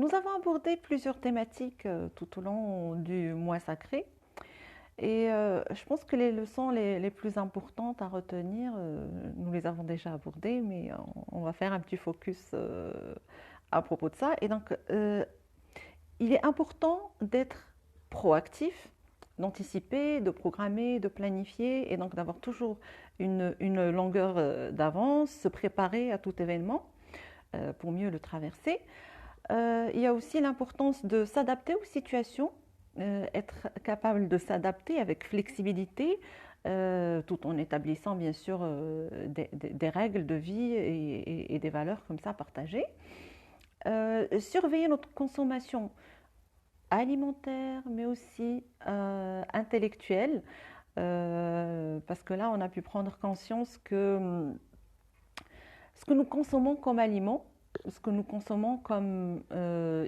Nous avons abordé plusieurs thématiques tout au long du mois sacré et je pense que les leçons les plus importantes à retenir, nous les avons déjà abordées, mais on va faire un petit focus à propos de ça. Et donc, il est important d'être proactif, d'anticiper, de programmer, de planifier et donc d'avoir toujours une longueur d'avance, se préparer à tout événement pour mieux le traverser. Il y a aussi l'importance de s'adapter aux situations, être capable de s'adapter avec flexibilité, tout en établissant bien sûr des règles de vie et des valeurs comme ça partagées. Surveiller notre consommation alimentaire, mais aussi intellectuelle, parce que là, on a pu prendre conscience que ce que nous consommons comme aliments, ce que nous consommons comme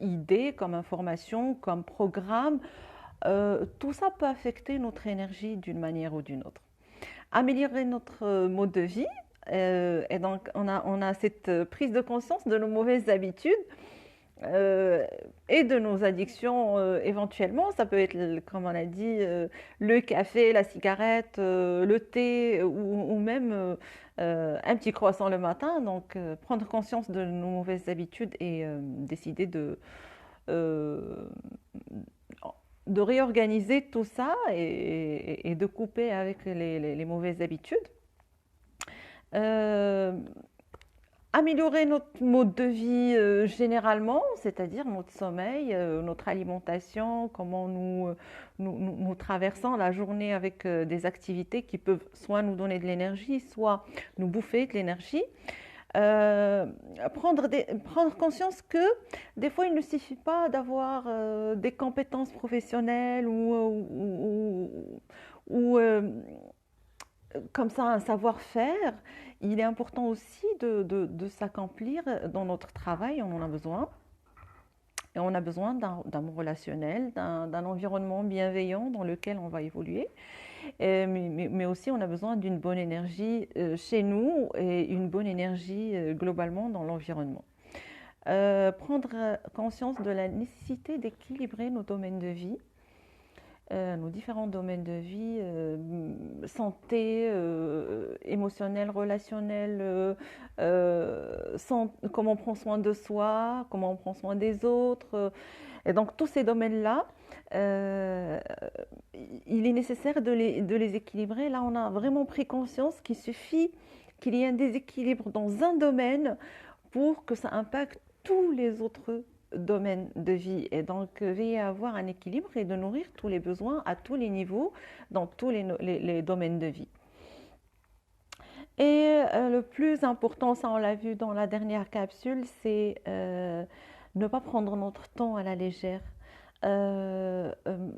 idées, comme information, comme programme, tout ça peut affecter notre énergie d'une manière ou d'une autre. Améliorer notre mode de vie, et donc on a cette prise de conscience de nos mauvaises habitudes et de nos addictions éventuellement. Ça peut être, comme on a dit, le café, la cigarette, le thé ou même un petit croissant le matin. Donc, prendre conscience de nos mauvaises habitudes et décider euh, de réorganiser tout ça et de couper avec les mauvaises habitudes. Euh, Améliorer notre mode de vie généralement, c'est-à-dire notre sommeil, notre alimentation, comment nous traversons la journée avec des activités qui peuvent soit nous donner de l'énergie, soit nous bouffer de l'énergie. Euh, prendre conscience que des fois il ne suffit pas d'avoir des compétences professionnelles ou comme ça un savoir-faire. Il est important aussi de s'accomplir dans notre travail, on en a besoin. Et on a besoin d'un bon relationnel, d'un environnement bienveillant dans lequel on va évoluer. Mais aussi, on a besoin d'une bonne énergie chez nous et une bonne énergie globalement dans l'environnement. Prendre conscience de la nécessité d'équilibrer nos domaines de vie, nos différents domaines de vie, santé, émotionnelle, relationnelle, comment on prend soin de soi, comment on prend soin des autres. Et donc tous ces domaines-là, euh, il est nécessaire de les équilibrer. Là, on a vraiment pris conscience qu'il suffit qu'il y ait un déséquilibre dans un domaine pour que ça impacte tous les autres domaines de vie. Et donc, veiller à avoir un équilibre et de nourrir tous les besoins à tous les niveaux, dans tous les domaines de vie. Et le plus important, ça on l'a vu dans la dernière capsule, c'est ne pas prendre notre temps à la légère. Euh, euh,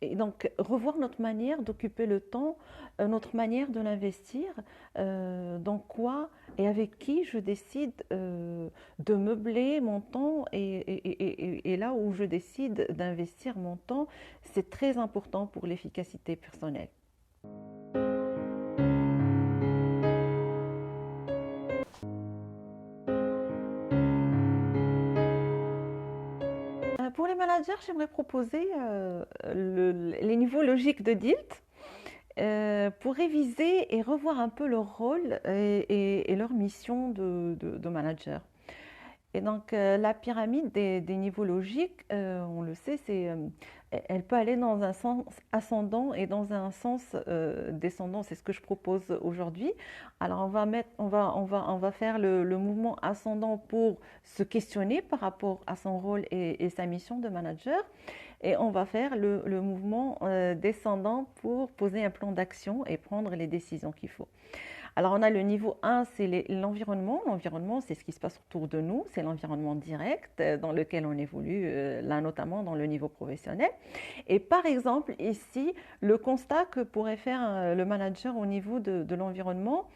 et donc, revoir notre manière d'occuper le temps, notre manière de l'investir, dans quoi et avec qui je décide de meubler mon temps et là où je décide d'investir mon temps, c'est très important pour l'efficacité personnelle. Pour les managers, j'aimerais proposer les niveaux logiques de DILT pour réviser et revoir un peu leur rôle et leur mission de manager. Et donc, la pyramide des niveaux logiques, on le sait, elle peut aller dans un sens ascendant et dans un sens descendant. C'est ce que je propose aujourd'hui. Alors, on va faire le mouvement ascendant pour se questionner par rapport à son rôle et sa mission de manager. Et on va faire le mouvement descendant pour poser un plan d'action et prendre les décisions qu'il faut. Alors, on a le niveau 1, c'est l'environnement. L'environnement, c'est ce qui se passe autour de nous, c'est l'environnement direct dans lequel on évolue, là notamment dans le niveau professionnel. Et par exemple, ici, le constat que pourrait faire le manager au niveau de l'environnement,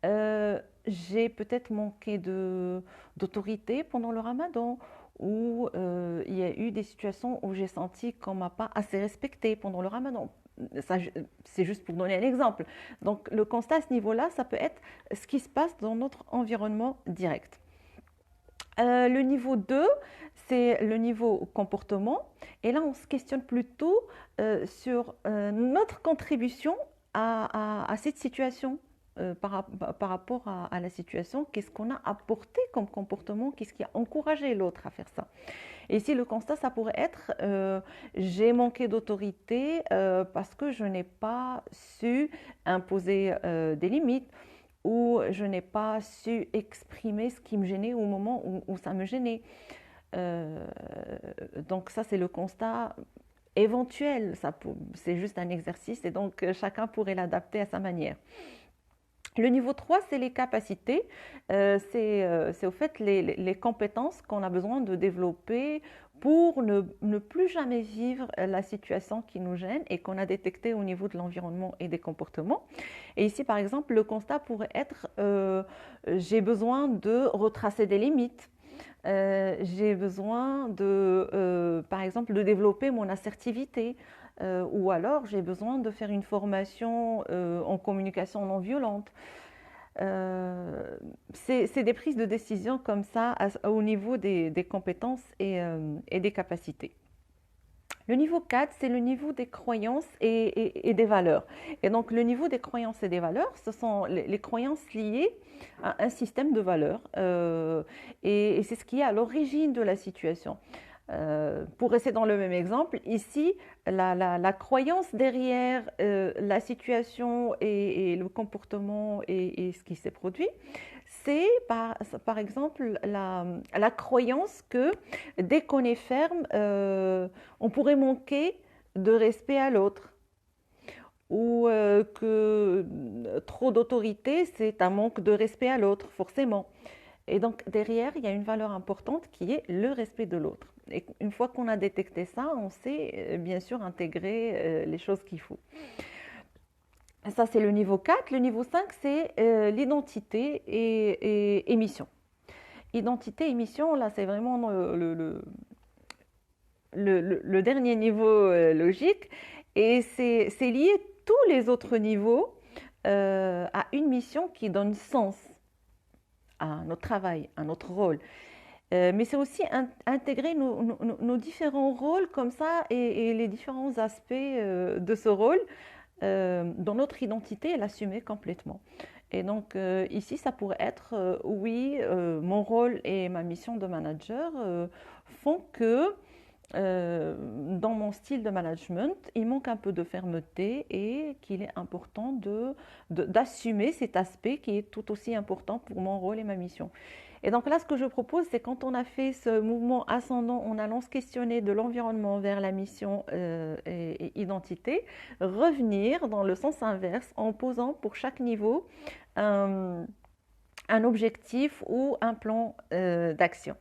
j'ai peut-être manqué d'autorité pendant le ramadan, ou il y a eu des situations où j'ai senti qu'on ne m'a pas assez respecté pendant le ramadan. Ça, c'est juste pour donner un exemple. Donc le constat à ce niveau-là, ça peut être ce qui se passe dans notre environnement direct. Le niveau 2, c'est le niveau comportement. Et là, on se questionne plutôt sur notre contribution à cette situation. Par rapport à la situation, qu'est-ce qu'on a apporté comme comportement, qu'est-ce qui a encouragé l'autre à faire ça. Et ici, le constat, ça pourrait être j'ai manqué d'autorité parce que je n'ai pas su imposer des limites ou je n'ai pas su exprimer ce qui me gênait au moment où ça me gênait. Euh, donc ça, c'est le constat éventuel. C'est juste un exercice et donc chacun pourrait l'adapter à sa manière. Le niveau 3, c'est les capacités, c'est au fait les compétences qu'on a besoin de développer pour ne plus jamais vivre la situation qui nous gêne et qu'on a détectée au niveau de l'environnement et des comportements. Et ici, par exemple, le constat pourrait être j'ai besoin de retracer des limites. J'ai besoin par exemple, de développer mon assertivité. Ou alors, j'ai besoin de faire une formation en communication non violente. C'est des prises de décision comme ça au niveau des compétences et des capacités. Le niveau 4, c'est le niveau des croyances et des valeurs. Et donc, le niveau des croyances et des valeurs, ce sont les croyances liées à un système de valeurs. Et c'est ce qui est à l'origine de la situation. Pour rester dans le même exemple, ici, la croyance derrière la situation et le comportement et ce qui s'est produit, c'est par exemple la croyance que dès qu'on est ferme, on pourrait manquer de respect à l'autre ou que trop d'autorité, c'est un manque de respect à l'autre, forcément. Et donc derrière, il y a une valeur importante qui est le respect de l'autre. Et une fois qu'on a détecté ça, on sait bien sûr intégrer les choses qu'il faut. Ça, c'est le niveau 4. Le niveau 5, c'est l'identité et mission. Identité et mission, là, c'est vraiment le dernier niveau logique. Et c'est lié tous les autres niveaux à une mission qui donne sens à notre travail, à notre rôle. Mais c'est aussi intégrer nos différents rôles comme ça et les différents aspects de ce rôle dans notre identité et l'assumer complètement. Et donc ici, ça pourrait être, oui, mon rôle et ma mission de manager font que dans mon style de management, il manque un peu de fermeté et qu'il est important d'assumer cet aspect qui est tout aussi important pour mon rôle et ma mission. Et donc là, ce que je propose, c'est quand on a fait ce mouvement ascendant, en allant se questionner de l'environnement vers la mission et identité, revenir dans le sens inverse en posant pour chaque niveau un objectif ou un plan d'action.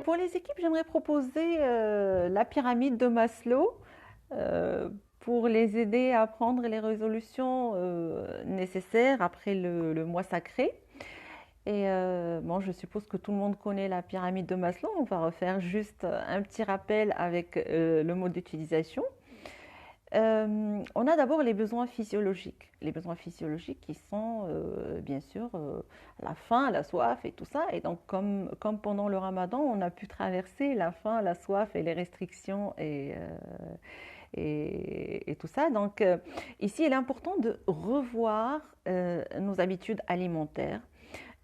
Pour les équipes, j'aimerais proposer la pyramide de Maslow pour les aider à prendre les résolutions nécessaires après le mois sacré. Et bon, je suppose que tout le monde connaît la pyramide de Maslow. On va refaire juste un petit rappel avec le mode d'utilisation. On a d'abord les besoins physiologiques. Les besoins physiologiques qui sont bien sûr la faim, la soif et tout ça. Et donc comme pendant le ramadan, on a pu traverser la faim, la soif et les restrictions et tout ça. Donc ici, il est important de revoir nos habitudes alimentaires.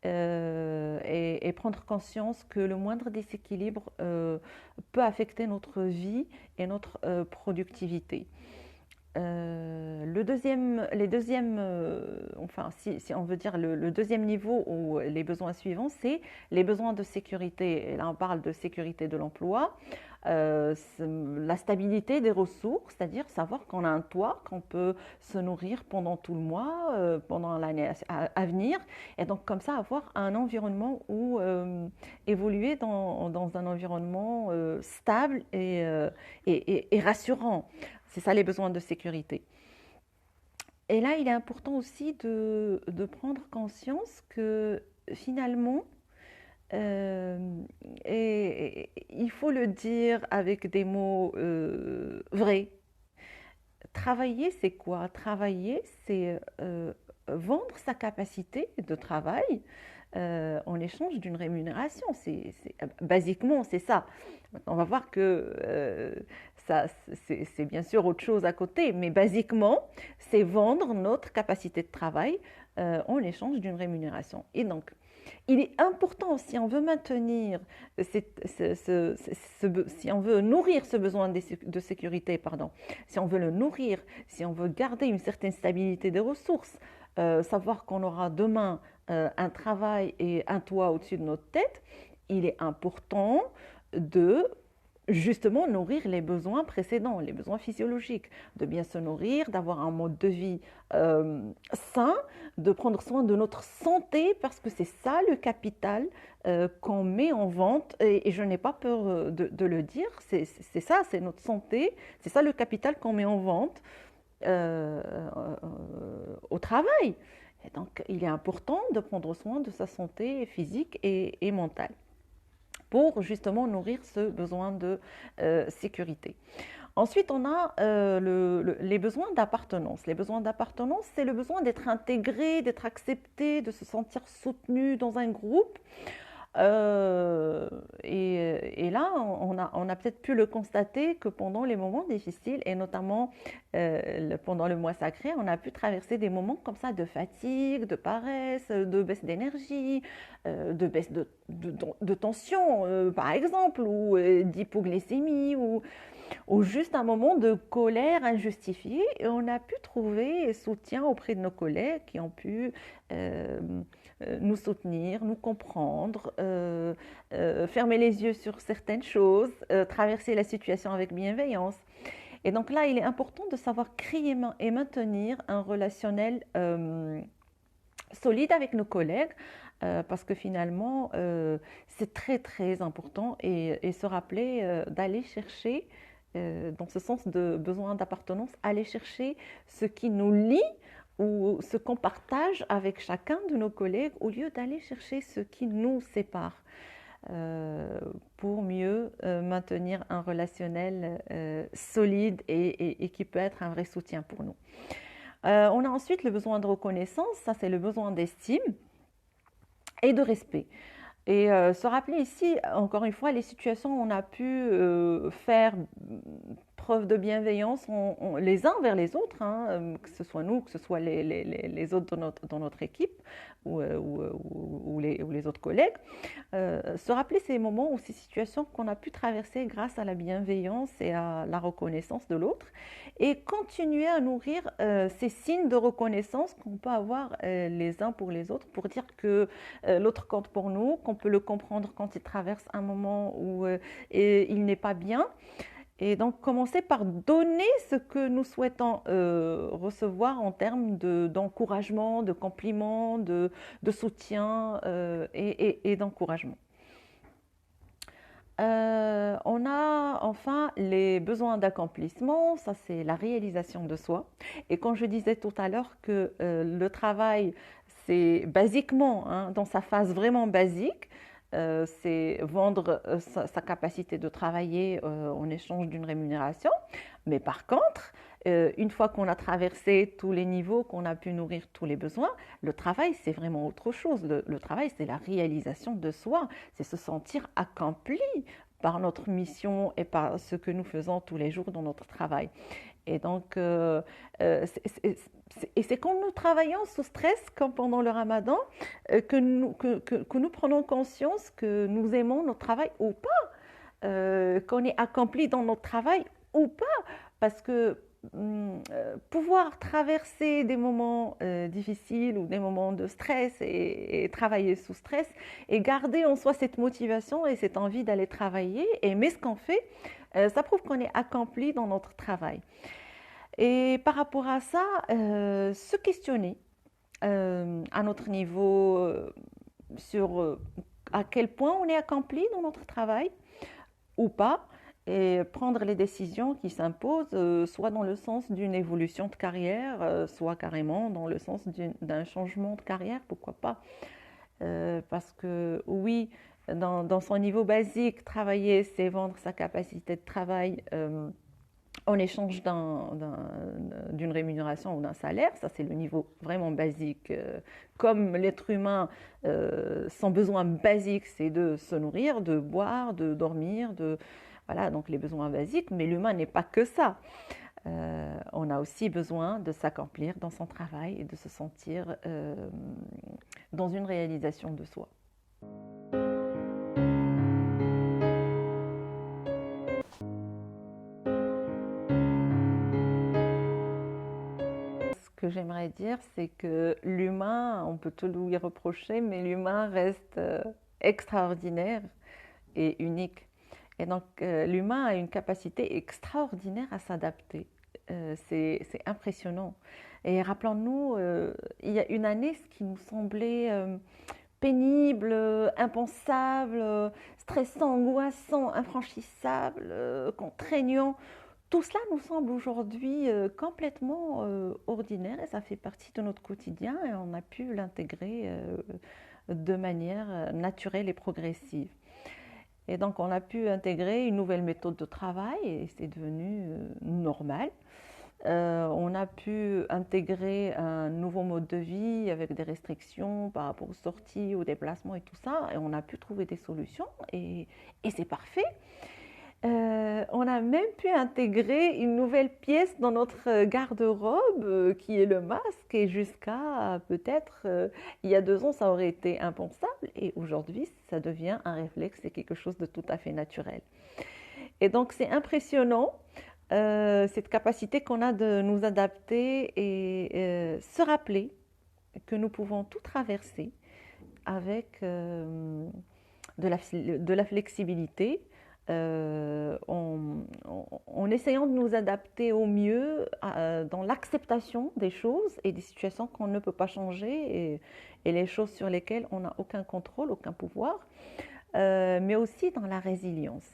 Et prendre conscience que le moindre déséquilibre peut affecter notre vie et notre productivité. Enfin, si on veut dire le deuxième niveau ou les besoins suivants, c'est les besoins de sécurité. Et là, on parle de sécurité de l'emploi, la stabilité des ressources, c'est-à-dire savoir qu'on a un toit, qu'on peut se nourrir pendant tout le mois, pendant l'année à venir, et donc comme ça avoir un environnement où évoluer dans un environnement stable et rassurant. C'est ça les besoins de sécurité. Et là, il est important aussi de prendre conscience que finalement, il faut le dire avec des mots vrais, travailler, c'est quoi? Travailler, c'est vendre sa capacité de travail en échange d'une rémunération. Basiquement, c'est ça. Maintenant, on va voir que ça, c'est bien sûr autre chose à côté, mais basiquement, c'est vendre notre capacité de travail en échange d'une rémunération. Et donc, il est important, si on veut maintenir, si on veut nourrir ce besoin de sécurité, pardon, si on veut le nourrir, si on veut garder une certaine stabilité des ressources, savoir qu'on aura demain un travail et un toit au-dessus de notre tête, il est important de justement nourrir les besoins précédents, les besoins physiologiques, de bien se nourrir, d'avoir un mode de vie sain, de prendre soin de notre santé, parce que c'est ça le capital qu'on met en vente, et je n'ai pas peur de le dire, c'est ça, c'est notre santé, c'est ça le capital qu'on met en vente euh, au travail. Et donc, il est important de prendre soin de sa santé physique et mentale pour justement nourrir ce besoin de sécurité. Ensuite, on a les besoins d'appartenance. Les besoins d'appartenance, c'est le besoin d'être intégré, d'être accepté, de se sentir soutenu dans un groupe. Et là, on a peut-être pu le constater que pendant les moments difficiles, et notamment pendant le mois sacré, on a pu traverser des moments comme ça de fatigue, de paresse, de baisse d'énergie, de baisse de tension, par exemple, ou d'hypoglycémie, ou juste un moment de colère injustifiée. Et on a pu trouver soutien auprès de nos collègues qui ont pu nous soutenir, nous comprendre, fermer les yeux sur certaines choses, traverser la situation avec bienveillance. Et donc là, il est important de savoir créer et maintenir un relationnel solide avec nos collègues, parce que finalement, c'est très très important, et se rappeler d'aller chercher, dans ce sens de besoin d'appartenance, aller chercher ce qui nous lie ou ce qu'on partage avec chacun de nos collègues, au lieu d'aller chercher ce qui nous sépare, pour mieux maintenir un relationnel solide et qui peut être un vrai soutien pour nous. On a ensuite le besoin de reconnaissance, ça c'est le besoin d'estime et de respect. Et se rappeler ici, encore une fois, les situations où on a pu faire preuve de bienveillance les uns vers les autres, hein, que ce soit nous, que ce soit les autres dans notre équipe, ou les autres collègues. Se rappeler ces moments ou ces situations qu'on a pu traverser grâce à la bienveillance et à la reconnaissance de l'autre, et continuer à nourrir ces signes de reconnaissance qu'on peut avoir les uns pour les autres, pour dire que l'autre compte pour nous, qu'on peut le comprendre quand il traverse un moment où il n'est pas bien. Et donc, commencer par donner ce que nous souhaitons recevoir en termes d'encouragement, de compliments, de soutien et d'encouragement. On a enfin les besoins d'accomplissement, ça c'est la réalisation de soi. Et quand je disais tout à l'heure que le travail, c'est basiquement, hein, dans sa phase vraiment basique, c'est vendre sa capacité de travailler en échange d'une rémunération. Mais par contre, une fois qu'on a traversé tous les niveaux, qu'on a pu nourrir tous les besoins, le travail, c'est vraiment autre chose. Le travail, c'est la réalisation de soi, c'est se sentir accompli par notre mission et par ce que nous faisons tous les jours dans notre travail. Et donc, c'est quand nous travaillons sous stress, comme pendant le ramadan, que nous prenons conscience que nous aimons notre travail ou pas, qu'on est accompli dans notre travail ou pas. Parce que pouvoir traverser des moments difficiles ou des moments de stress et travailler sous stress et garder en soi cette motivation et cette envie d'aller travailler et aimer ce qu'on fait, ça prouve qu'on est accompli dans notre travail. Et par rapport à ça, se questionner à notre niveau sur à quel point on est accompli dans notre travail ou pas, et prendre les décisions qui s'imposent, soit dans le sens d'une évolution de carrière, soit carrément dans le sens d'un changement de carrière, pourquoi pas. Parce que oui, dans son niveau basique, travailler, c'est vendre sa capacité de travail en échange d'une rémunération ou d'un salaire. Ça, c'est le niveau vraiment basique. Comme l'être humain, son besoin basique, c'est de se nourrir, de boire, de dormir, voilà, donc les besoins basiques. Mais l'humain n'est pas que ça. On a aussi besoin de s'accomplir dans son travail et de se sentir dans une réalisation de soi. Ce que j'aimerais dire, c'est que l'humain, on peut tout lui reprocher, mais l'humain reste extraordinaire et unique. Et donc, l'humain a une capacité extraordinaire à s'adapter. C'est impressionnant. Et rappelons-nous, il y a une année, ce qui nous semblait pénible, impensable, stressant, angoissant, infranchissable, contraignant, tout cela nous semble aujourd'hui complètement ordinaire et ça fait partie de notre quotidien et on a pu l'intégrer de manière naturelle et progressive. Et donc on a pu intégrer une nouvelle méthode de travail et c'est devenu normal. On a pu intégrer un nouveau mode de vie avec des restrictions par rapport aux sorties, aux déplacements et tout ça. Et on a pu trouver des solutions et c'est parfait. On a même pu intégrer une nouvelle pièce dans notre garde-robe qui est le masque et jusqu'à peut-être il y a 2 ans ça aurait été impensable et aujourd'hui ça devient un réflexe et quelque chose de tout à fait naturel. Et donc c'est impressionnant cette capacité qu'on a de nous adapter et se rappeler que nous pouvons tout traverser avec de la flexibilité, en essayant de nous adapter au mieux dans l'acceptation des choses et des situations qu'on ne peut pas changer et les choses sur lesquelles on n'a aucun contrôle, aucun pouvoir, mais aussi dans la résilience.